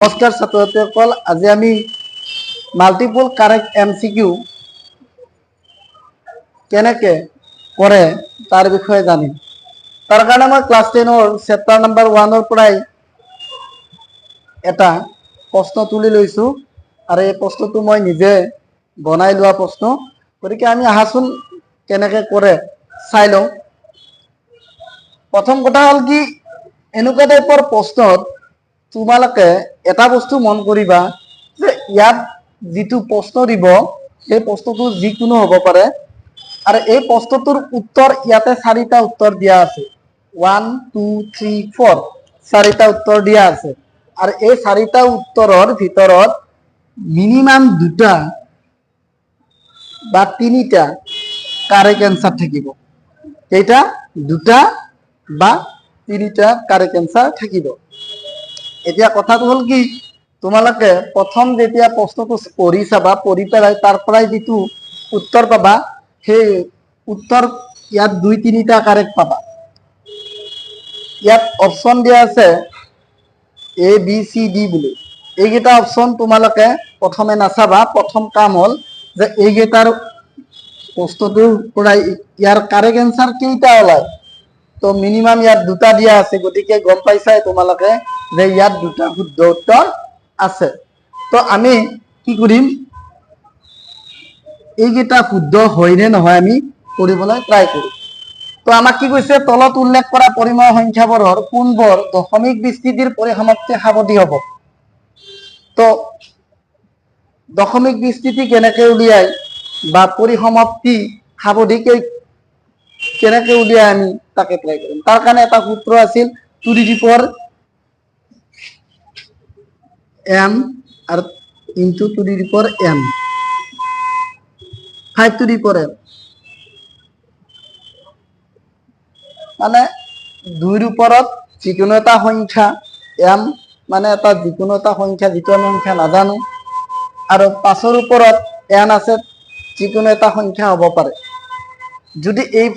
নমস্কাৰ ছাত্ৰ ছাত্ৰীসকল, আজি আমি মাল্টিপল কাৰেক্ট MCQ কেনেকে কৰে তাৰ বিষয়ে জানিম। তাৰ কাৰণে মই ক্লাছ 10 চেপ্টাৰ নম্বৰ 1 পৰাই এটা প্ৰশ্ন তুলি লৈছো আৰু এই প্ৰশ্নটো মই নিজে বনাই লোৱা প্ৰশ্ন। গতিকে আমি আহাচোন কেনেকে কৰে চাই লওঁ। প্ৰথম কথা হ'ল কি, এনেকুৱা টাইপৰ প্ৰশ্নত তোমালোকে এটা বস্তু মন কৰিবা যে ইয়াত যিটো প্ৰশ্ন দিব সেই প্ৰশ্নটো যিকোনো হ'ব পাৰে আৰু এই প্ৰশ্নটোৰ উত্তৰ ইয়াতে 4টা উত্তৰ দিয়া আছে। 1 2 3 4 4টা উত্তৰ দিয়া আছে আৰু এই 4টা উত্তৰৰ ভিতৰত মিনিমাম 2টা বা 3টা কারেক্ট অ্যান্সার থাকিব। কেইটা? 2টা বা 3টা কারেক্ট অ্যান্সার থাকিব। এতিয়া কথাটো হ'ল কি, তোমালোকে প্ৰথম যেতিয়া প্ৰশ্নটো পঢ়ি চাবা, পঢ়ি পেলাই তাৰ পৰাই যিটো উত্তৰ পাবা সেই উত্তৰ ইয়াত 2-3টা কারেক্ট পাবা। ইয়াত অপশন দিয়া আছে ABCD বুলি। এইকেইটা অপশন তোমালোকে প্ৰথমে নাচাবা। প্ৰথম কাম হ'ল যে এইকেইটাৰ প্ৰশ্নটোৰ পৰা ইয়াৰ কারেক্ট অ্যান্সার কেইটা ওলায়। তো মিনিমাম ইয়াত 2টা দিয়া আছে, গতিকে গম পাইছাই তোমালোকে যে ইয়াত 2টা শুদ্ধ উত্তৰ আছে। তো আমি কি কৰিম, এইকেইটা শুদ্ধ হয় নে নহয় আমি কৰিবলৈ ট্ৰাই কৰিম। তো আমাক কি কৈছে, তলত উল্লেখ কৰা পৰিমেয় সংখ্যাবোৰৰ কোনবোৰ দশমিক বিস্তৃতিৰ পৰিসমাপ্তি সাৱধি হ'ব। তো দশমিক বিস্তৃতি কেনেকে উলিয়াই বা পৰিসমাপ্তি সাৱধি কেনেকে উলিয়াই আমি তাকে ট্ৰাই কৰিম। তাৰ কাৰণে এটা সূত্ৰ আছিল 2 to the power m R into 2 to the power m 5 to the power m, মানে 2ৰ ওপৰত যিকোনো এটা সংখ্যা, m মানে এটা যিকোনো এটা সংখ্যা যিটো আমি সংখ্যা নাজানো, আৰু 5ৰ ওপৰত n আছে যিকোনো এটা সংখ্যা হ'ব পাৰে। যদি এই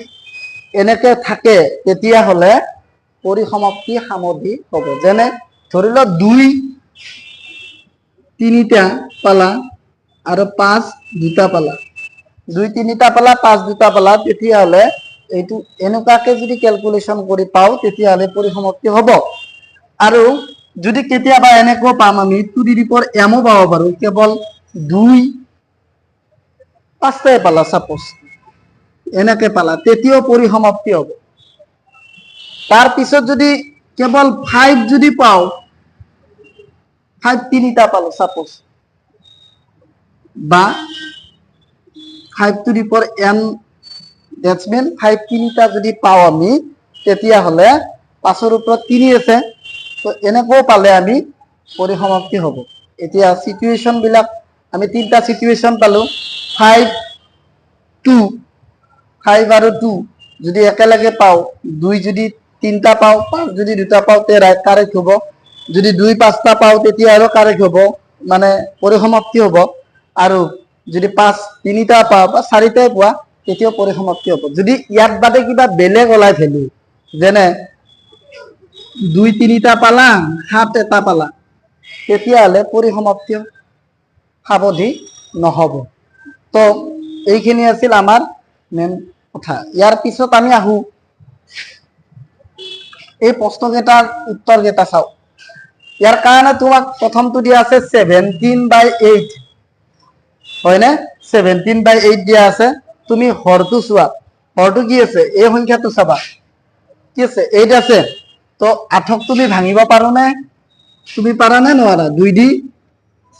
এনেকে থাকে তেতিয়াহ'লে পৰিসমাপ্তি সাৱধি হ'ব। যেনে ধৰি লওক 2 3টা পালা আৰু 5 2টা পালা, 2 3টা পালা 5 2টা পালা, তেতিয়াহ'লে এইটো এনেকুৱাকে যদি ক্যালকুলেশন কৰি পাও তেতিয়াহ'লে পৰিসমাপ্তি হ'ব। আৰু যদি কেতিয়াবা এনেকৈ পাম আমি 2 টু দি পাৱাৰ m পাব পাৰো, কেৱল 2 5টাই পালা সাপোজ এনেকে পালা, তেতিয়াও পৰিসমাপ্তি হ'ব। তাৰ পিছত যদি কেৱল 5 যদি পাও, 5 3টা পালো সাপোজ, বা 5 to the power n, that's mean 5 3টা যদি পাও আমি, তেতিয়াহ'লে 5ৰ ওপৰত 3 আছে, তো এনেকৈ পালে আমি পৰিসমাপ্তি হ'ব। এতিয়া সিচুৱেশন বিলাক আমি 3টা সিচুৱেশন পালো, 5 2 5 আৰু 2 যদি একেলগে পাও, 2 যদি 3টা পাও, 5 যদি 2টা পাও, তে কারেক্ট হ'ব। যদি 2 5টা পাও তেতিয়া আৰু কাৰেক্ট হ'ব, মানে পৰিসমাপ্তি হ'ব। আৰু যদি 5 3টা পাও বা 4টাই পোৱা তেতিয়াও পৰিসমাপ্তি হ'ব। যদি ইয়াত বাদে কিবা বেলেগ ওলাই ভ্যালু, যেনে 2 3টা পালা 7 এটা পালা, তেতিয়াহ'লে পৰিসমাপ্তি সাৱধি নহ'ব। তো এইখিনি আছিল আমাৰ মেইন কথা। ইয়াৰ পিছত আমি আহো এই প্ৰশ্নকেইটাৰ উত্তৰকেইটা চাও। ইয়াৰ কাৰণে তোমাক প্ৰথমটো দিয়া আছে 17/8, হয়নে? 17/8 দিয়া আছে। তুমি হৰটো চোৱা, হৰটো কি আছে, এই সংখ্যাটো চাবা কি আছে, 8 আছে। তো 8ক তুমি ভাঙিব পাৰো নে? তুমি পাৰা নে নোৱাৰা? 2 দি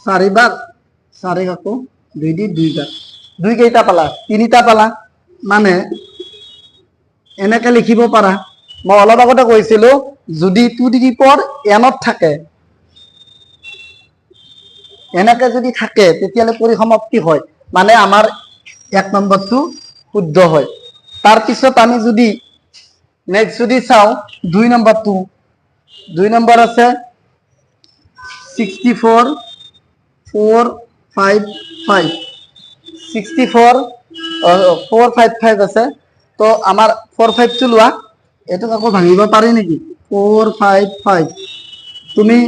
4 বাৰ, 4 আকৌ 2 দি 2 বাৰ, 2 কেইটা পালা? 3টা পালা। মানে এনেকে লিখিব পাৰা। মই অলপ আগতে কৈছিলো যদি 2 টু দি পাৱাৰ n থাকে, এনেকে যদি থাকে তেতিয়াহ'লে পৰিসমাপ্তি হয়, মানে আমাৰ 1 নম্বৰটো শুদ্ধ হয়। তাৰ পিছত আমি যদি নেক্সট যদি চাও 2 নম্বৰটো, 2 নম্বৰ আছে 64 4 5 5, 64 4 5 5 আছে। তো আমাৰ 4 5 টো লোৱা, এটোক আকৌ ভাঙিব পাৰি নেকি? 4 5 5 তুমি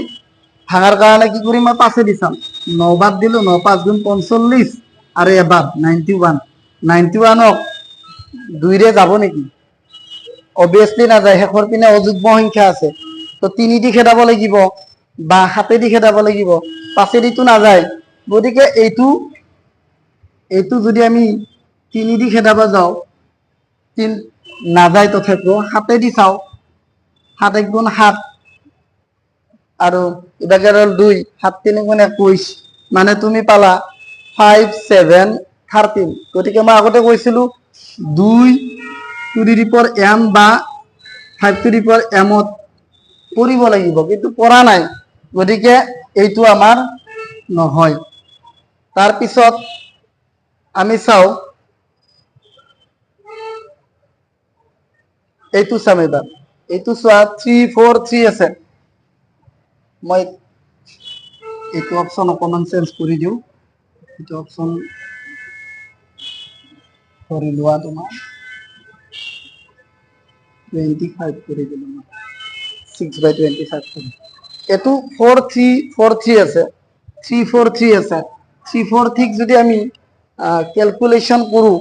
ভাঙার কারণে কি করি মই 5 দি চাম 9 বাদ দিলো 9 5 গুণ 45 আর এবাদ 91 91ক 2 রে যাব নেকি অবভিয়াসলি না যায় শেষৰ পিনে অযুগ্ম সংখ্যা আছে তো 3 দি খেদাব লাগিব বা 7 দি খেদাব লাগিব 5 দি তো না যায় গতিকে এইটো যদি আমি 3 দি খেদাব যাও 3 না যায় তথাপিও 7 দি চাও 7 1 গুণ 7 আৰু ইবাগে ৰল 2 7 3 গুণ 21 মানে তুমি পালা 5 7 13 গতিকে মই আগতে কৈছিলো 2 টু দি পাওয়ার m বা 5 টু দি পাওয়ার m ত পড়িব লাগিব কিন্তু পড়া নাই গতিকে এইটো আমাৰ নহয় তাৰ পিছত আমি চাও এইটো চাম এবাৰ এইটো চোৱা 3 4 3 আছে মই এইটো অপশন অকমান চেঞ্জ কৰি দিও এইটো অপশন কৰি লোৱা তোমাৰ 25 করে দিলাম 6/25 করে এটো 4343 আছে 343 আছে 343 যদি আমি ক্যালকুলেশন করু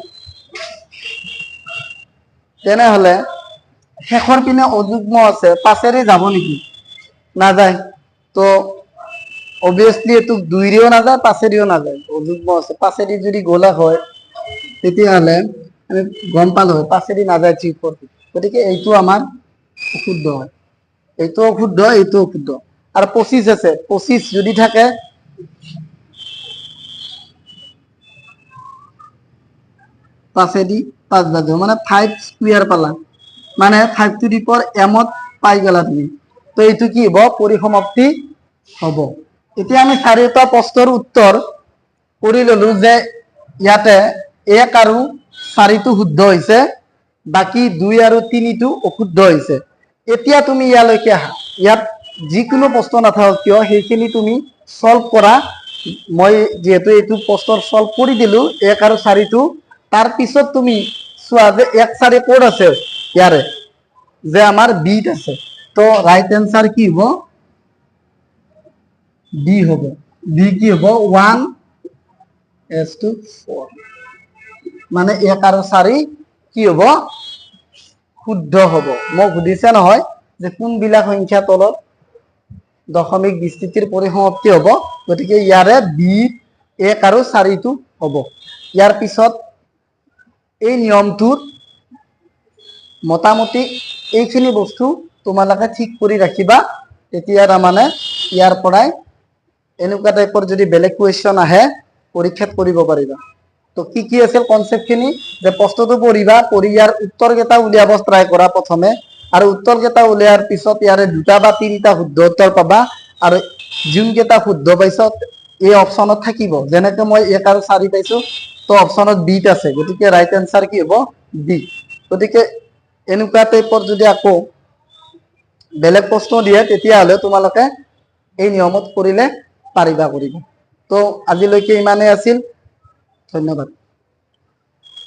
তেনে হলে শেষৰ পিনে অযুগ্ম আছে পাছেৰে যাব নেকি না যায় তো অবভিয়াসলি এটো 2 ৰেও না যায় পাছেৰেও না যায় অযুগ্ম আছে পাছেৰে যদি গোলা হয় তেতিয়া হলে আমি গম পালো হয় পাছেৰে না যায় 343 গতিকে এইটো আমাৰ অশুদ্ধ হয় এইটো অশুদ্ধ এইটো অশুদ্ধ আর 25 আছে 25 যদি থাকে পাশেদি 5 বাদ মানে 5 স্কয়ার পালা মানে 5 টু দি পাওয়ার m ত পাই গলা তুমি তো এইটো কি হ'ব পরিসমাপ্তি হ'ব এতিয়া আমি চাৰিটা প্ৰশ্নৰ উত্তৰ কৰি ললো যে ইয়াতে 1 আৰু 4 টো শুদ্ধ হৈছে বাকি 2 আৰু 3 টো অশুদ্ধ হৈছে এতিয়া তুমি ইয়ালৈকে আহা ইয়াত যিকোনো প্ৰশ্ন নাথাকক কিয় সেইখিনি তুমি সলভ কৰা মই যেহেতু এইটো প্ৰশ্নৰ সলভ কৰি দিলো 1 আৰু 4 টো তাৰ পিছত তুমি চোৱা যে 1 4 কোড আছে ইয়াৰে যে আমাৰ বিট আছে তো রাইট आंसर কি হ'ব বি হ'ব বি কি হ'ব 1:4 মানে 1 আৰু 4 কি হ'ব শুদ্ধ হ'ব মোক সুধিছে নহয় যে কোনবিলাক সংখ্যা তলত দশমিক বিস্তৃতিৰ পৰিসমাপ্তি হ'ব গতিকে ইয়াৰে বি 1 আৰু 4 টো হ'ব ইয়াৰ পিছত এই নিয়মটোৰ মোটামুটি এইখিনি বস্তু তোমালোকে ঠিক কৰি ৰাখিবা তেতিয়া মানে ইয়াৰ পৰাই এনেকুৱা টাইপৰ যদি বেলেগ কোৱেশ্চন আহে পৰীক্ষাত কৰিব পাৰিবা তো কি আছিল কনসেপ্ট খিনি যে প্ৰশ্নটো পঢ়িবা পঢ়ি ইয়াৰ উত্তৰ কেইটা উলিয়াব ট্ৰাই কৰা প্ৰথমে আৰু উত্তৰ কেইটা উলিয়াৰ পিছত ইয়াৰে দুটা বা তিনিটা শুদ্ধ উত্তৰ পাবা আৰু যোন কেইটা শুদ্ধ পাইছো এই অপচনত থাকিব যেনেকৈ মই 1 আৰু 4 পাইছো তো অপচনত বিট আছে গতিকে ৰাইট आंसर কি হ'ব বি গতিকে এনেকুৱা টাইপৰ যদি আকৌ বেলেগ প্ৰশ্ন দিয়ে তেতিয়া হলে তোমালোকে এই নিয়মত কৰিলে পাৰিবা কৰিব তো আজিলৈকে ইমানে আছিল ধন্যবাদ